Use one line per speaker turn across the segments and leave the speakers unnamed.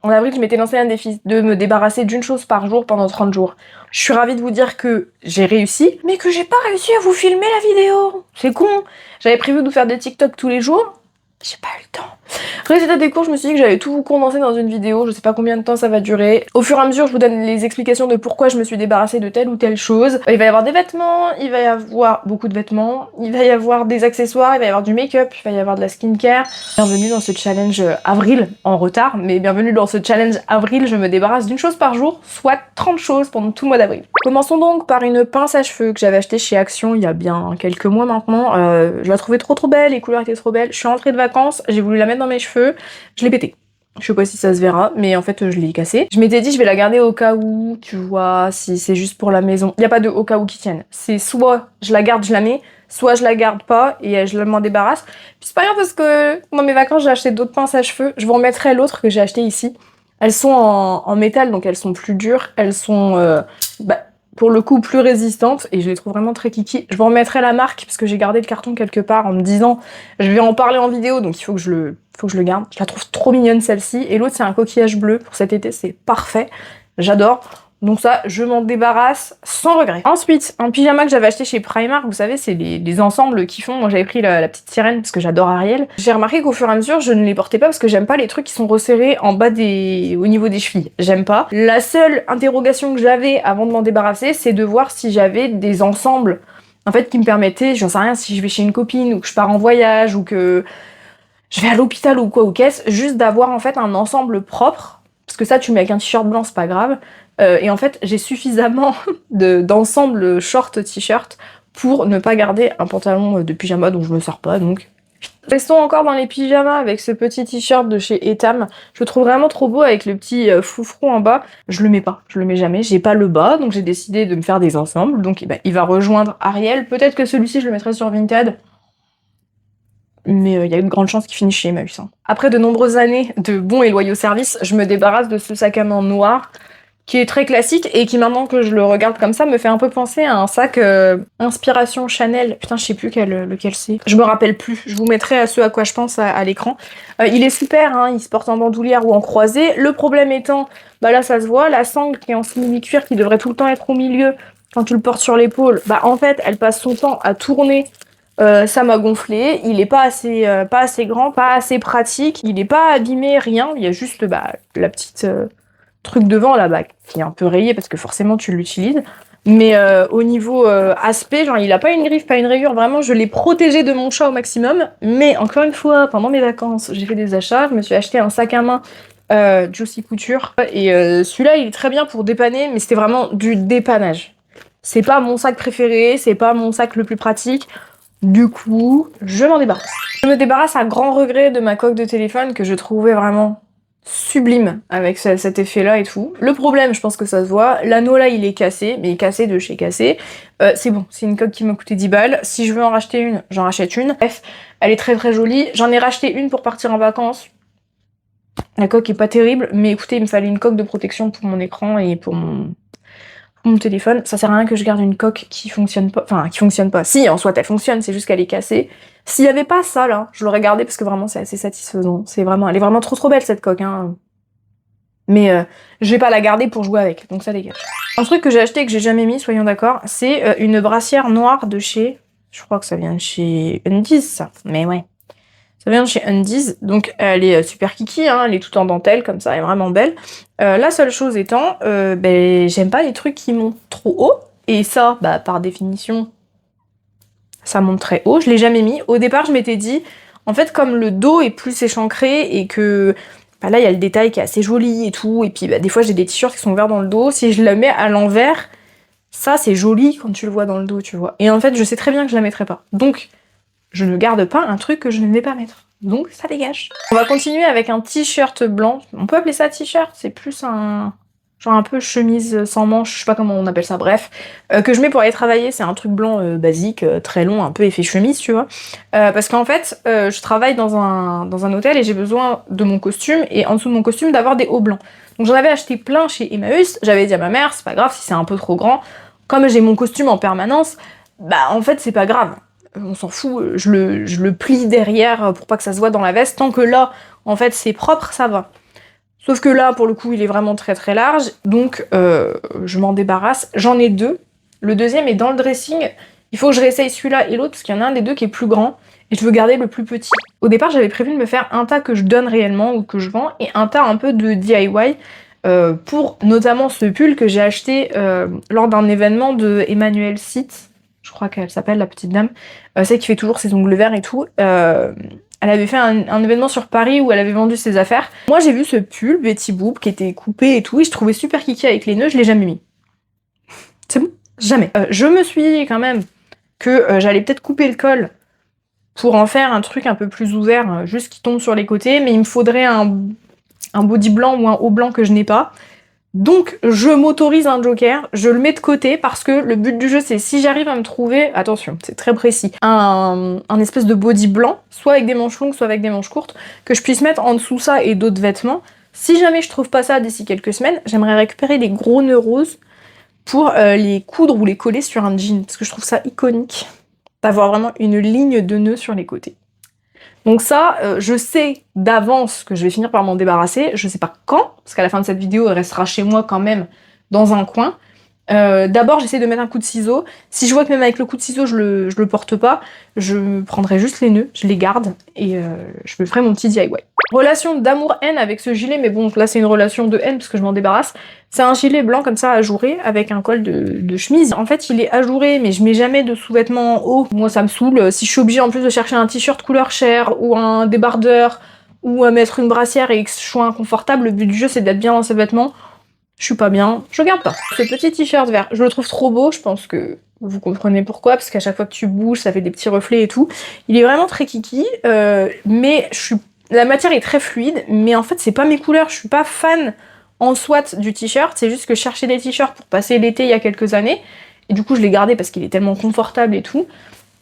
En avril, je m'étais lancé un défi de me débarrasser d'une chose par jour pendant 30 jours. Je suis ravie de vous dire que j'ai réussi, mais que j'ai pas réussi à vous filmer la vidéo. C'est con. J'avais prévu de vous faire des TikTok tous les jours. J'ai pas eu le temps. Résultat des cours, je me suis dit que j'allais tout vous condenser dans une vidéo, je sais pas combien de temps ça va durer. Au fur et à mesure, je vous donne les explications de pourquoi je me suis débarrassée de telle ou telle chose. Il va y avoir des vêtements, il va y avoir beaucoup de vêtements, il va y avoir des accessoires, il va y avoir du make-up, il va y avoir de la skincare. Bienvenue dans ce challenge avril, en retard, mais bienvenue dans ce challenge avril, je me débarrasse d'une chose par jour, soit 30 choses pendant tout le mois d'avril. Commençons donc par une pince à cheveux que j'avais achetée chez Action il y a bien quelques mois maintenant. Je la trouvais trop belle, les couleurs étaient trop belles. Je suis rentrée de vacances, j'ai voulu la mettre dans mes cheveux, je l'ai pétée. Je sais pas si ça se verra, mais en fait je l'ai cassée. Je m'étais dit je vais la garder au cas où, tu vois, si c'est juste pour la maison. Il y a pas de au cas où qui tienne. C'est soit je la garde, je la mets, soit je la garde pas et je m'en débarrasse. Puis c'est pas grave parce que dans mes vacances j'ai acheté d'autres pinces à cheveux. Je vous remettrai l'autre que j'ai acheté ici. Elles sont en métal, donc elles sont plus dures. Elles sont pour le coup plus résistantes et je les trouve vraiment très kiki. Je vous remettrai la marque parce que j'ai gardé le carton quelque part en me disant je vais en parler en vidéo, donc il faut que je le garde. Je la trouve trop mignonne celle-ci. Et l'autre c'est un coquillage bleu pour cet été, c'est parfait. J'adore. Donc ça, je m'en débarrasse sans regret. Ensuite, un pyjama que j'avais acheté chez Primark, vous savez, c'est les ensembles qui font. Moi j'avais pris la petite sirène parce que j'adore Ariel. J'ai remarqué qu'au fur et à mesure, je ne les portais pas parce que j'aime pas les trucs qui sont resserrés en bas au niveau des chevilles. J'aime pas. La seule interrogation que j'avais avant de m'en débarrasser, c'est de voir si j'avais des ensembles, en fait, qui me permettaient, j'en sais rien, si je vais chez une copine ou que je pars en voyage ou que je vais à l'hôpital ou quoi, ou qu'est-ce, juste d'avoir en fait un ensemble propre. Parce que ça, tu mets avec un t-shirt blanc, c'est pas grave. Et en fait, j'ai suffisamment d'ensemble short t-shirt pour ne pas garder un pantalon de pyjama dont je me sers pas, donc. Restons encore dans les pyjamas avec ce petit t-shirt de chez Etam. Je le trouve vraiment trop beau avec le petit froufrou en bas. Je le mets pas, je le mets jamais. J'ai pas le bas, donc j'ai décidé de me faire des ensembles. Donc il va rejoindre Ariel. Peut-être que celui-ci, je le mettrai sur Vinted. Mais il y a une grande chance qu'il finisse chez Emmaüs. Hein. Après de nombreuses années de bons et loyaux services, je me débarrasse de ce sac à main noir qui est très classique et qui, maintenant que je le regarde comme ça, me fait un peu penser à un sac inspiration Chanel. Putain, je sais plus lequel c'est. Je me rappelle plus. Je vous mettrai à ce à quoi je pense à l'écran. Il est super, hein, il se porte en bandoulière ou en croisée. Le problème étant, bah là ça se voit, la sangle qui est en simili-cuir, qui devrait tout le temps être au milieu, quand tu le portes sur l'épaule, bah en fait, elle passe son temps à tourner. Ça m'a gonflé, il est pas assez grand, pas assez pratique, il est pas abîmé, rien, il y a juste la petite truc devant là-bas qui est un peu rayé parce que forcément tu l'utilises. Mais au niveau aspect, genre il a pas une griffe, pas une rayure, vraiment je l'ai protégé de mon chat au maximum. Mais encore une fois, pendant mes vacances, j'ai fait des achats, je me suis acheté un sac à main Juicy Couture. Et celui-là il est très bien pour dépanner, mais c'était vraiment du dépannage. C'est pas mon sac préféré, c'est pas mon sac le plus pratique. Du coup, je m'en débarrasse. Je me débarrasse à grand regret de ma coque de téléphone que je trouvais vraiment sublime avec cet effet-là et tout. Le problème, je pense que ça se voit, l'anneau là il est cassé, mais cassé de chez cassé. C'est bon, c'est une coque qui m'a coûté 10 balles. Si je veux en racheter une, j'en rachète une. Bref, elle est très très jolie. J'en ai racheté une pour partir en vacances. La coque est pas terrible, mais écoutez, il me fallait une coque de protection pour mon écran et pour mon téléphone. Ça sert à rien que je garde une coque qui fonctionne pas. Enfin, qui fonctionne pas. Si, en soit, elle fonctionne, c'est juste qu'elle est cassée. S'il y avait pas ça, là, je l'aurais gardée parce que vraiment, c'est assez satisfaisant. Elle est vraiment trop belle, cette coque, hein. Mais je vais pas la garder pour jouer avec, donc ça dégage. Un truc que j'ai acheté et que j'ai jamais mis, soyons d'accord, c'est une brassière noire de chez... Je crois que ça vient de chez Undies, ça. Mais ouais. Ça vient de chez Undies, donc elle est super kiki, hein, elle est toute en dentelle comme ça, elle est vraiment belle. La seule chose étant, j'aime pas les trucs qui montent trop haut, et ça, par définition, ça monte très haut, je l'ai jamais mis. Au départ, je m'étais dit, en fait, comme le dos est plus échancré et que là, il y a le détail qui est assez joli et tout, et puis des fois, j'ai des t-shirts qui sont ouverts dans le dos, si je le mets à l'envers, ça, c'est joli quand tu le vois dans le dos, tu vois. Et en fait, je sais très bien que je la mettrai pas. Donc, je ne garde pas un truc que je ne vais pas mettre. Donc ça dégage. On va continuer avec un t-shirt blanc. On peut appeler ça t-shirt, c'est plus un... genre un peu chemise sans manches, je sais pas comment on appelle ça, bref. Que je mets pour aller travailler, c'est un truc blanc basique, très long, un peu effet chemise, tu vois. Parce qu'en fait, je travaille dans un hôtel et j'ai besoin de mon costume, et en dessous de mon costume, d'avoir des hauts blancs. Donc j'en avais acheté plein chez Emmaüs, j'avais dit à ma mère, c'est pas grave si c'est un peu trop grand. Comme j'ai mon costume en permanence, en fait c'est pas grave. On s'en fout, je le plie derrière pour pas que ça se voit dans la veste. Tant que là, en fait, c'est propre, ça va. Sauf que là, pour le coup, il est vraiment très très large, donc je m'en débarrasse. J'en ai 2. Le deuxième est dans le dressing. Il faut que je réessaye celui-là et l'autre, parce qu'il y en a un des deux qui est plus grand, et je veux garder le plus petit. Au départ, j'avais prévu de me faire un tas que je donne réellement, ou que je vends, et un tas un peu de DIY, pour notamment ce pull que j'ai acheté lors d'un événement de Emmanuelle Sitz, je crois qu'elle s'appelle, la petite dame, celle qui fait toujours ses ongles verts et tout. Elle avait fait un événement sur Paris où elle avait vendu ses affaires. Moi j'ai vu ce pull Betty Boop qui était coupé et tout, et je trouvais super kiki avec les nœuds, je l'ai jamais mis. C'est bon? Jamais. Je me suis dit quand même que j'allais peut-être couper le col pour en faire un truc un peu plus ouvert, juste qui tombe sur les côtés, mais il me faudrait un body blanc ou un haut blanc que je n'ai pas. Donc je m'autorise un joker, je le mets de côté parce que le but du jeu c'est si j'arrive à me trouver, attention c'est très précis, un espèce de body blanc, soit avec des manches longues, soit avec des manches courtes, que je puisse mettre en dessous ça et d'autres vêtements. Si jamais je trouve pas ça d'ici quelques semaines, j'aimerais récupérer les gros nœuds roses pour les coudre ou les coller sur un jean, parce que je trouve ça iconique d'avoir vraiment une ligne de nœuds sur les côtés. Donc ça, je sais d'avance que je vais finir par m'en débarrasser. Je sais pas quand, parce qu'à la fin de cette vidéo, elle restera chez moi quand même dans un coin. D'abord, j'essaie de mettre un coup de ciseau. Si je vois que même avec le coup de ciseau, je le porte pas, je prendrai juste les nœuds, je les garde et je me ferai mon petit DIY. Relation d'amour-haine avec ce gilet, mais bon, là c'est une relation de haine parce que je m'en débarrasse. C'est un gilet blanc comme ça, ajouré, avec un col de chemise. En fait, il est ajouré, mais je mets jamais de sous-vêtements hauts. Moi, ça me saoule. Si je suis obligée en plus de chercher un t-shirt couleur chair, ou un débardeur, ou à mettre une brassière et que je sois inconfortable, le but du jeu c'est d'être bien dans ces vêtements. Je suis pas bien, je garde pas. Ce petit t-shirt vert, je le trouve trop beau, je pense que vous comprenez pourquoi, parce qu'à chaque fois que tu bouges, ça fait des petits reflets et tout. Il est vraiment très kiki, mais la matière est très fluide, mais en fait c'est pas mes couleurs, je suis pas fan en soit du t-shirt, c'est juste que je cherchais des t-shirts pour passer l'été il y a quelques années, et du coup je l'ai gardé parce qu'il est tellement confortable et tout.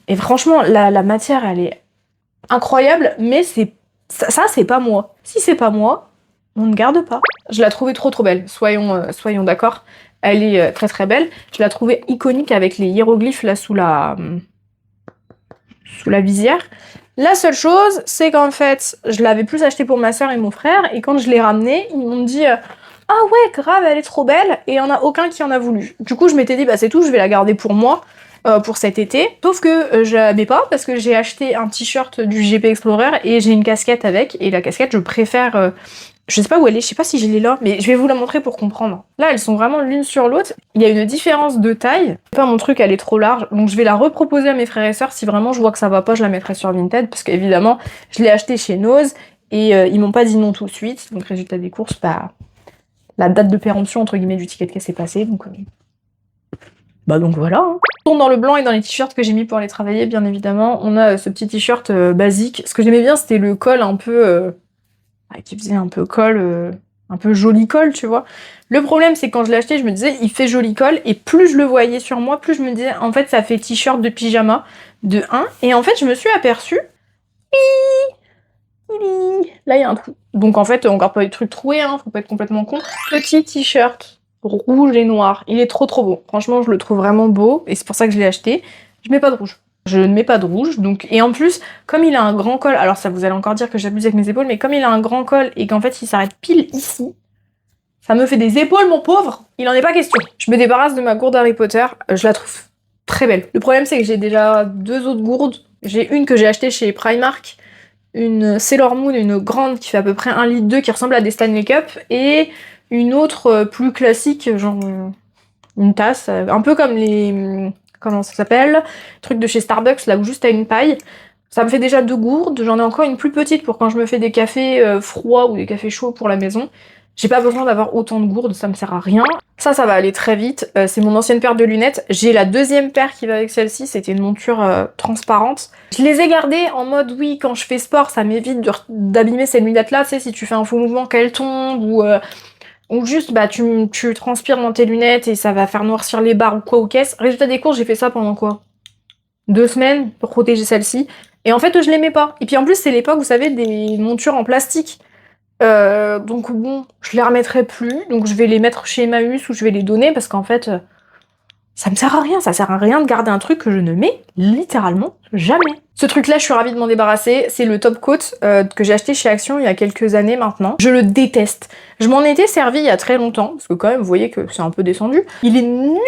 Et franchement, la matière elle est incroyable, mais ça c'est pas moi. Si c'est pas moi, on ne garde pas. Je la trouvais trop belle, soyons d'accord. Elle est très très belle. Je la trouvais iconique avec les hiéroglyphes là sous la visière. La seule chose, c'est qu'en fait, je l'avais plus acheté pour ma soeur et mon frère, et quand je l'ai ramenée, ils m'ont dit ah ouais, grave, elle est trop belle, et il y en a aucun qui en a voulu. Du coup, je m'étais dit bah c'est tout, je vais la garder pour moi. Pour cet été, sauf que je la mets pas parce que j'ai acheté un t-shirt du GP Explorer et j'ai une casquette avec, et la casquette je préfère, je sais pas où elle est, je sais pas si je l'ai là, mais je vais vous la montrer pour comprendre. Là elles sont vraiment l'une sur l'autre, il y a une différence de taille, enfin mon truc elle est trop large, donc je vais la reproposer à mes frères et sœurs, si vraiment je vois que ça va pas je la mettrai sur Vinted, parce qu'évidemment je l'ai acheté chez Nose et ils m'ont pas dit non tout de suite, donc résultat des courses, bah la date de péremption entre guillemets du ticket de caisse est passée, donc donc voilà. Dans le blanc et dans les t-shirts que j'ai mis pour aller travailler, bien évidemment, on a ce petit t-shirt basique. Ce que j'aimais bien, c'était le col un peu... qui faisait un peu col, un peu joli col, tu vois. Le problème, c'est que quand je l'ai acheté, je me disais, il fait joli col, et plus je le voyais sur moi, plus je me disais, en fait, ça fait t-shirt de pyjama, de 1. Et en fait, je me suis aperçue... Là, il y a un trou. Donc en fait, on garde pas les trucs troués, hein, faut pas être complètement con. Petit t-shirt rouge et noir. Il est trop beau. Franchement, je le trouve vraiment beau et c'est pour ça que je l'ai acheté. Je mets pas de rouge. Je ne mets pas de rouge, donc... Et en plus, comme il a un grand col, alors ça vous allez encore dire que j'abuse avec mes épaules, mais comme il a un grand col et qu'en fait il s'arrête pile ici, ça me fait des épaules, mon pauvre. Il en est pas question. Je me débarrasse de ma gourde Harry Potter, je la trouve très belle. Le problème, c'est que j'ai déjà 2 autres gourdes. J'ai une que j'ai achetée chez Primark, une Sailor Moon, une grande qui fait à peu près 1,2 litre, qui ressemble à des Stanley Cup, et une autre plus classique, genre une tasse, un peu comme les... comment ça s'appelle? Truc de chez Starbucks, là où juste t'as une paille. Ça me fait déjà 2 gourdes, j'en ai encore une plus petite pour quand je me fais des cafés froids ou des cafés chauds pour la maison. J'ai pas besoin d'avoir autant de gourdes, ça me sert à rien. Ça va aller très vite. C'est mon ancienne paire de lunettes. J'ai la deuxième paire qui va avec celle-ci, c'était une monture transparente. Je les ai gardées en mode, oui, quand je fais sport, ça m'évite d'abîmer ces lunettes-là, tu sais, si tu fais un faux mouvement qu'elles tombent, ou juste, bah, tu transpires dans tes lunettes et ça va faire noircir les barres ou quoi ou qu'est-ce. Résultat des courses, j'ai fait ça pendant quoi? 2 semaines pour protéger celle-ci. Et en fait, je l'aimais pas. Et puis en plus, c'est l'époque, vous savez, des montures en plastique. Donc bon, je les remettrai plus, donc je vais les mettre chez Emmaüs ou je vais les donner parce qu'en fait, Ça me sert à rien, ça sert à rien de garder un truc que je ne mets littéralement jamais. Ce truc-là, je suis ravie de m'en débarrasser. C'est le top coat que j'ai acheté chez Action il y a quelques années maintenant. Je le déteste. Je m'en étais servi il y a très longtemps, parce que quand même, vous voyez que c'est un peu descendu. Il est nul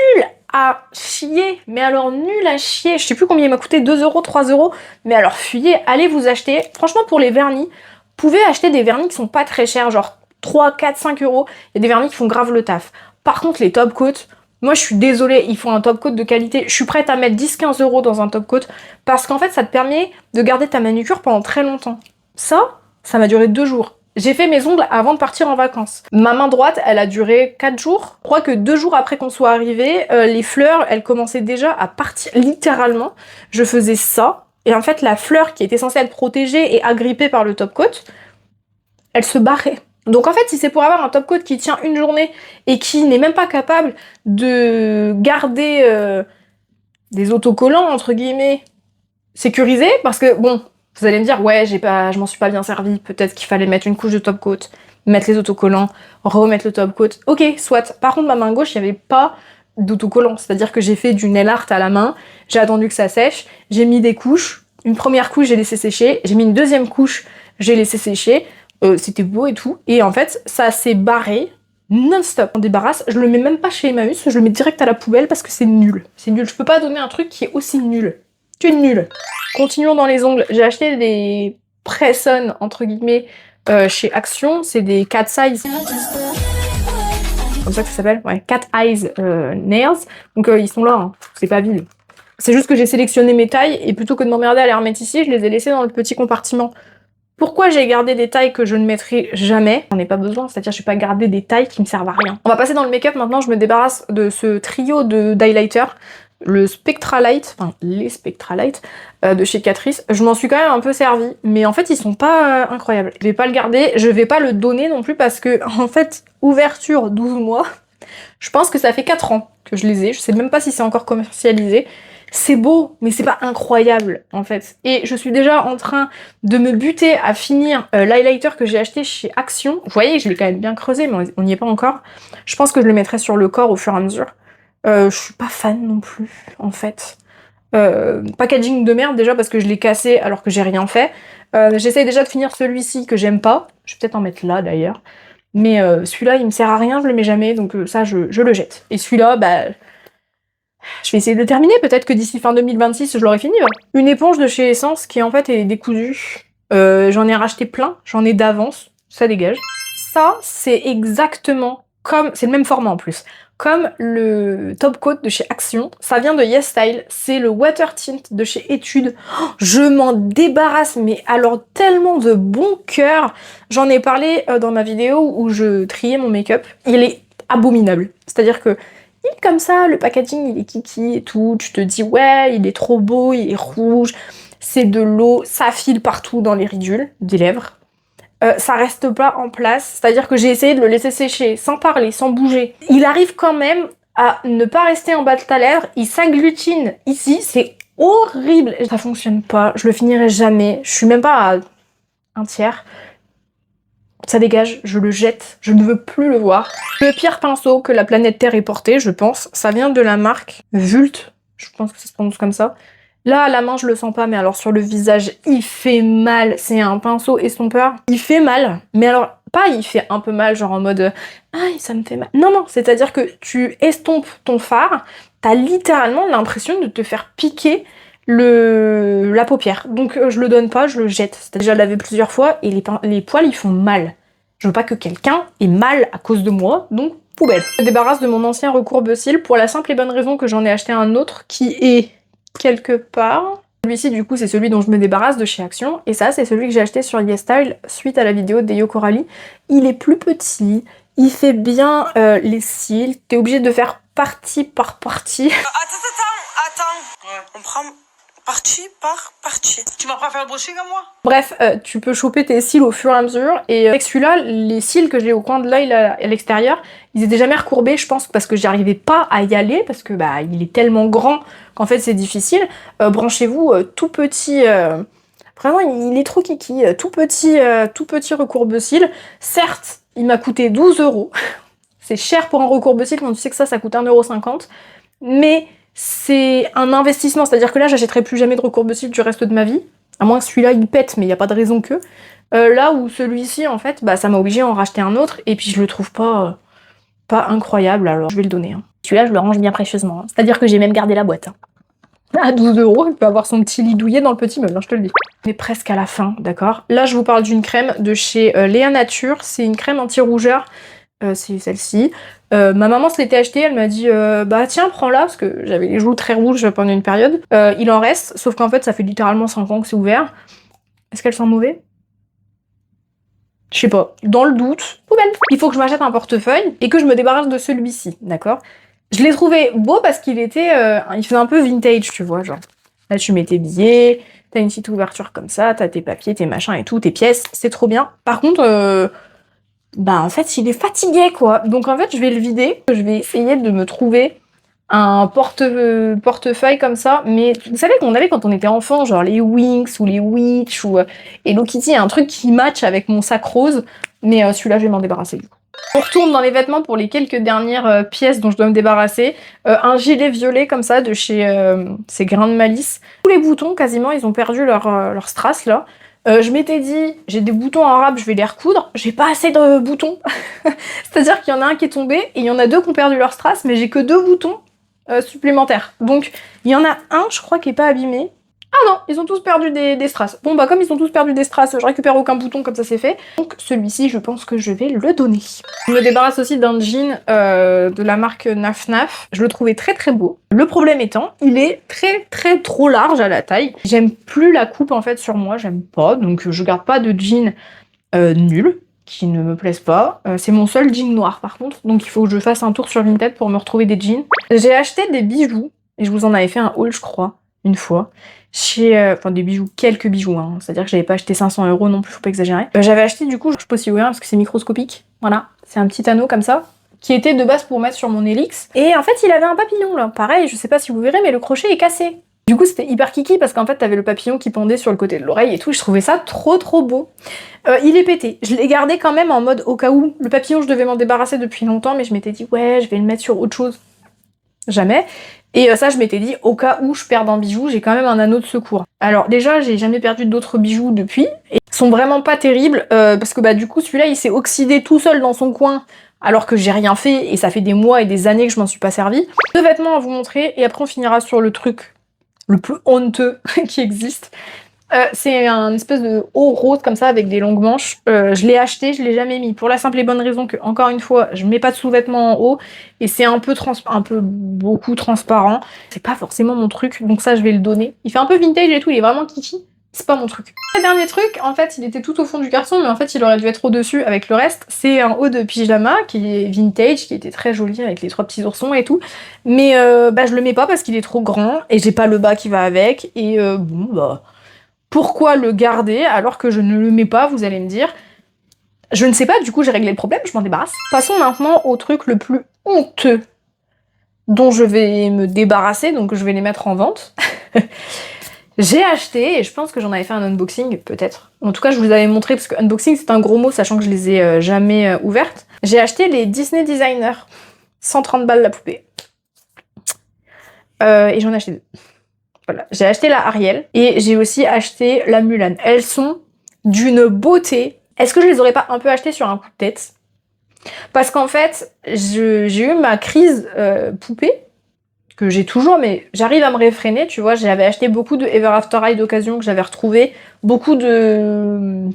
à chier, mais alors nul à chier. Je sais plus combien il m'a coûté, 2 euros, 3 euros. Mais alors fuyez, allez vous acheter. Franchement, pour les vernis, vous pouvez acheter des vernis qui sont pas très chers, genre 3, 4, 5 euros. Il y a des vernis qui font grave le taf. Par contre, les top coats, moi je suis désolée, il faut un top coat de qualité. Je suis prête à mettre 10-15 euros dans un top coat parce qu'en fait ça te permet de garder ta manucure pendant très longtemps. Ça m'a duré 2 jours. J'ai fait mes ongles avant de partir en vacances. Ma main droite, elle a duré 4 jours. Je crois que 2 jours après qu'on soit arrivé, les fleurs, elles commençaient déjà à partir littéralement. Je faisais ça. Et en fait, la fleur qui était censée être protégée et agrippée par le top coat, elle se barrait. Donc en fait, si c'est pour avoir un top coat qui tient une journée et qui n'est même pas capable de garder des autocollants, entre guillemets, sécurisés, parce que bon, vous allez me dire, ouais, je m'en suis pas bien servi, peut-être qu'il fallait mettre une couche de top coat, mettre les autocollants, remettre le top coat. Ok, soit. Par contre, ma main gauche, il n'y avait pas d'autocollant, c'est-à-dire que j'ai fait du nail art à la main, j'ai attendu que ça sèche, j'ai mis des couches, une première couche, j'ai laissé sécher, j'ai mis une deuxième couche, j'ai laissé sécher, c'était beau et tout, et en fait, ça s'est barré non-stop. On débarrasse, je le mets même pas chez Emmaüs, je le mets direct à la poubelle parce que c'est nul. C'est nul, je peux pas donner un truc qui est aussi nul. Tu es nul. Continuons dans les ongles, j'ai acheté des press-on, entre guillemets, chez Action, c'est des cat size. Comme ça que ça s'appelle, ouais, cat eyes nails. Donc ils sont là, hein. C'est pas vide. C'est juste que j'ai sélectionné mes tailles et plutôt que de m'emmerder à les remettre ici, je les ai laissées dans le petit compartiment. Pourquoi j'ai gardé des tailles que je ne mettrai jamais? J'en ai pas besoin, c'est-à-dire je vais pas garder des tailles qui me servent à rien. On va passer dans le make-up maintenant, je me débarrasse de ce trio d'highlighter, le Spectralite, enfin les Spectralite de chez Catrice. Je m'en suis quand même un peu servi, mais en fait ils sont pas incroyables. Je vais pas le garder, je vais pas le donner non plus parce que en fait, ouverture 12 mois, je pense que ça fait 4 ans que je les ai, je sais même pas si c'est encore commercialisé. C'est beau, mais c'est pas incroyable, en fait. Et je suis déjà en train de me buter à finir l'highlighter que j'ai acheté chez Action. Vous voyez, je l'ai quand même bien creusé, mais on n'y est pas encore. Je pense que je le mettrai sur le corps au fur et à mesure. Je suis pas fan non plus, en fait. Packaging de merde, déjà, parce que je l'ai cassé alors que j'ai rien fait. J'essaye déjà de finir celui-ci que j'aime pas. Je vais peut-être en mettre là, d'ailleurs. Mais celui-là, il me sert à rien, je le mets jamais, donc ça, je le jette. Et celui-là, bah... je vais essayer de le terminer, peut-être que d'ici fin 2026, je l'aurai fini. Hein. Une éponge de chez Essence qui en fait est décousue. J'en ai racheté plein, j'en ai d'avance, ça dégage. Ça, c'est exactement comme... c'est le même format en plus. Comme le top coat de chez Action. Ça vient de YesStyle, c'est le water tint de chez Etude. Oh, je m'en débarrasse, mais alors tellement de bon cœur. J'en ai parlé dans ma vidéo où je triais mon make-up. Il est abominable. C'est-à-dire que il est comme ça, le packaging il est kiki et tout, tu te dis ouais il est trop beau, il est rouge, c'est de l'eau, ça file partout dans les ridules des lèvres, ça reste pas en place, c'est-à-dire que j'ai essayé de le laisser sécher sans parler, sans bouger. Il arrive quand même à ne pas rester en bas de ta lèvre, il s'agglutine ici, c'est horrible, ça fonctionne pas, je le finirai jamais, je suis même pas à un tiers. Ça dégage, je le jette, je ne veux plus le voir. Le pire pinceau que la planète Terre ait porté, je pense, ça vient de la marque Vult, je pense que ça se prononce comme ça. Là, à la main, je le sens pas, mais alors sur le visage, il fait mal. C'est un pinceau estompeur. Il fait mal, mais alors, pas il fait un peu mal, genre en mode « Ah, ça me fait mal ». Non, non, c'est-à-dire que tu estompes ton fard, t'as littéralement l'impression de te faire piquer la paupière. Donc je le donne pas, je le jette. C'est déjà lavé plusieurs fois et les poils ils font mal. Je veux pas que quelqu'un ait mal à cause de moi, donc poubelle. Je me débarrasse de mon ancien recourbe-cils pour la simple et bonne raison que j'en ai acheté un autre qui est quelque part. Celui-ci du coup c'est celui dont je me débarrasse de chez Action et ça c'est celui que j'ai acheté sur YesStyle suite à la vidéo d'Eyo Coralie. Il est plus petit, il fait bien les cils, t'es obligé de faire partie par partie.
Attends, ouais. On prend partie par partie. Tu vas pas faire le brushing à moi?
Bref, tu peux choper tes cils au fur et à mesure, et avec celui-là, les cils que j'ai au coin de l'œil à l'extérieur, ils étaient jamais recourbés, je pense, parce que j'arrivais pas à y aller, parce que bah il est tellement grand qu'en fait c'est difficile. Branchez-vous tout petit, vraiment il est trop kiki, tout petit recourbe-cils. Certes, il m'a coûté 12 €, c'est cher pour un recourbe-cils quand tu sais que ça coûte 1,50 €. mais c'est un investissement, c'est-à-dire que là, j'achèterai plus jamais de recourbe-cils du reste de ma vie, à moins que celui-là, il pète, mais il n'y a pas de raison que. Là où celui-ci, en fait, bah, ça m'a obligé à en racheter un autre, et puis je le trouve pas incroyable, alors je vais le donner. Hein. Celui-là, je le range bien précieusement, hein. C'est-à-dire que j'ai même gardé la boîte. Hein. À 12 €, il peut avoir son petit lit douillet dans le petit meuble, hein, je te le dis. On est presque à la fin, d'accord? Là, je vous parle d'une crème de chez Léa Nature, c'est une crème anti-rougeur, c'est celle-ci. Ma maman se l'était achetée, elle m'a dit bah tiens prends-la parce que j'avais les joues très rouges pendant une période. Il en reste, sauf qu'en fait ça fait littéralement 5 ans que c'est ouvert. Est-ce qu'elle sent mauvais? Je sais pas. Dans le doute, poubelle. Il faut que je m'achète un portefeuille et que je me débarrasse de celui-ci, d'accord? Je l'ai trouvé beau parce qu'il était, il faisait un peu vintage, tu vois, genre. Là tu mets tes billets, t'as une petite ouverture comme ça, t'as tes papiers, tes machins et tout, tes pièces, c'est trop bien. Par contre, bah en fait il est fatigué quoi, donc en fait je vais le vider, je vais essayer de me trouver un portefeuille comme ça, mais vous savez qu'on avait quand on était enfant, genre les Winx ou les Witch ou Hello Kitty, un truc qui match avec mon sac rose, mais celui-là je vais m'en débarrasser du coup. On retourne dans les vêtements pour les quelques dernières pièces dont je dois me débarrasser. Un gilet violet comme ça de chez ces Grains de Malice. Tous les boutons quasiment ils ont perdu leur strass là. Je m'étais dit, j'ai des boutons en rab, je vais les recoudre. J'ai pas assez de boutons. C'est-à-dire qu'il y en a un qui est tombé et il y en a deux qui ont perdu leur strass, mais j'ai que 2 boutons supplémentaires. Donc, il y en a un, je crois, qui est pas abîmé. Ah non, ils ont tous perdu des strass. Bon, bah comme ils ont tous perdu des strass, je récupère aucun bouton, comme ça c'est fait. Donc celui-ci, je pense que je vais le donner. Je me débarrasse aussi d'un jean de la marque Naf Naf. Je le trouvais très très beau. Le problème étant, il est très trop large à la taille. J'aime plus la coupe en fait sur moi, j'aime pas. Donc je garde pas de jean nul, qui ne me plaisent pas. C'est mon seul jean noir par contre, donc il faut que je fasse un tour sur Vinted pour me retrouver des jeans. J'ai acheté des bijoux, et je vous en avais fait un haul je crois, une fois. Enfin des bijoux, quelques bijoux, hein. C'est-à-dire que j'avais pas acheté 500 € non plus, faut pas exagérer. J'avais acheté du coup, je sais pas si vous voyez parce que c'est microscopique, voilà, c'est un petit anneau comme ça, qui était de base pour mettre sur mon hélix. Et en fait il avait un papillon là, pareil, je sais pas si vous verrez mais le crochet est cassé. Du coup c'était hyper kiki parce qu'en fait t'avais le papillon qui pendait sur le côté de l'oreille et tout, je trouvais ça trop beau. Il est pété, je l'ai gardé quand même en mode au cas où. Le papillon je devais m'en débarrasser depuis longtemps mais je m'étais dit ouais je vais le mettre sur autre chose. Jamais. Et ça, je m'étais dit, au cas où je perde un bijou, j'ai quand même un anneau de secours. Alors déjà, j'ai jamais perdu d'autres bijoux depuis, et ils sont vraiment pas terribles, parce que bah du coup, celui-là, il s'est oxydé tout seul dans son coin, alors que j'ai rien fait, et ça fait des mois et des années que je m'en suis pas servi. 2 vêtements à vous montrer, et après on finira sur le truc le plus honteux qui existe. C'est un espèce de haut rose comme ça avec des longues manches. Je l'ai acheté, je l'ai jamais mis pour la simple et bonne raison que, encore une fois, je mets pas de sous-vêtements en haut et c'est un peu beaucoup transparent. C'est pas forcément mon truc, donc ça je vais le donner. Il fait un peu vintage et tout, il est vraiment kiki. C'est pas mon truc. Le dernier truc, en fait, il était tout au fond du carton, mais en fait, il aurait dû être au-dessus avec le reste. C'est un haut de pyjama qui est vintage, qui était très joli avec les 3 petits oursons et tout. Mais bah je le mets pas parce qu'il est trop grand et j'ai pas le bas qui va avec. Et bon, bah... Pourquoi le garder alors que je ne le mets pas, vous allez me dire. Je ne sais pas, du coup j'ai réglé le problème, je m'en débarrasse. Passons maintenant au truc le plus honteux dont je vais me débarrasser, donc je vais les mettre en vente. J'ai acheté, et je pense que j'en avais fait un unboxing, peut-être. En tout cas, je vous avais montré, parce que unboxing c'est un gros mot, sachant que je les ai jamais ouvertes. J'ai acheté les Disney Designer. 130 balles la poupée. Et j'en ai acheté 2. Voilà, j'ai acheté la Ariel et j'ai aussi acheté la Mulan. Elles sont d'une beauté. Est-ce que je les aurais pas un peu achetées sur un coup de tête? Parce qu'en fait, j'ai eu ma crise poupée, que j'ai toujours, mais j'arrive à me réfréner, tu vois. J'avais acheté beaucoup de Ever After High d'occasion que j'avais retrouvé, beaucoup de...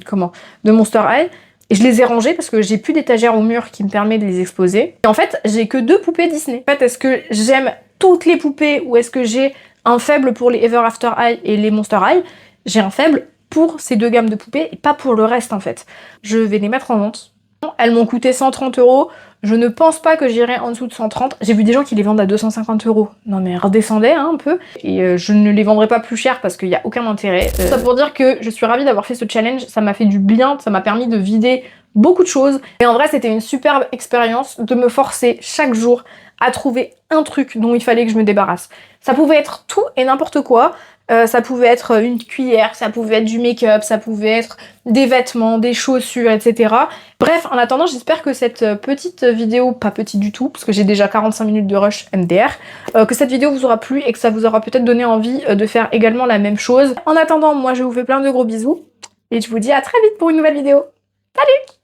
de Monster High. Et je les ai rangées parce que j'ai plus d'étagère au mur qui me permet de les exposer. Et en fait, j'ai que 2 poupées Disney. En fait, est-ce que j'aime toutes les poupées ou est-ce que j'ai un faible pour les Ever After High et les Monster High? J'ai un faible pour ces 2 gammes de poupées et pas pour le reste en fait. Je vais les mettre en vente. Elles m'ont coûté 130 €. Je ne pense pas que j'irai en dessous de 130. J'ai vu des gens qui les vendent à 250 €. Non mais redescendez hein, un peu. Et je ne les vendrai pas plus cher parce qu'il n'y a aucun intérêt. Ça pour dire que je suis ravie d'avoir fait ce challenge. Ça m'a fait du bien, ça m'a permis de vider beaucoup de choses. Et en vrai c'était une superbe expérience de me forcer chaque jour à trouver un truc dont il fallait que je me débarrasse. Ça pouvait être tout et n'importe quoi. Ça pouvait être une cuillère, ça pouvait être du make-up, ça pouvait être des vêtements, des chaussures, etc. Bref, en attendant, j'espère que cette petite vidéo, pas petite du tout, parce que j'ai déjà 45 minutes de rush MDR, que cette vidéo vous aura plu et que ça vous aura peut-être donné envie de faire également la même chose. En attendant, moi je vous fais plein de gros bisous et je vous dis à très vite pour une nouvelle vidéo. Salut!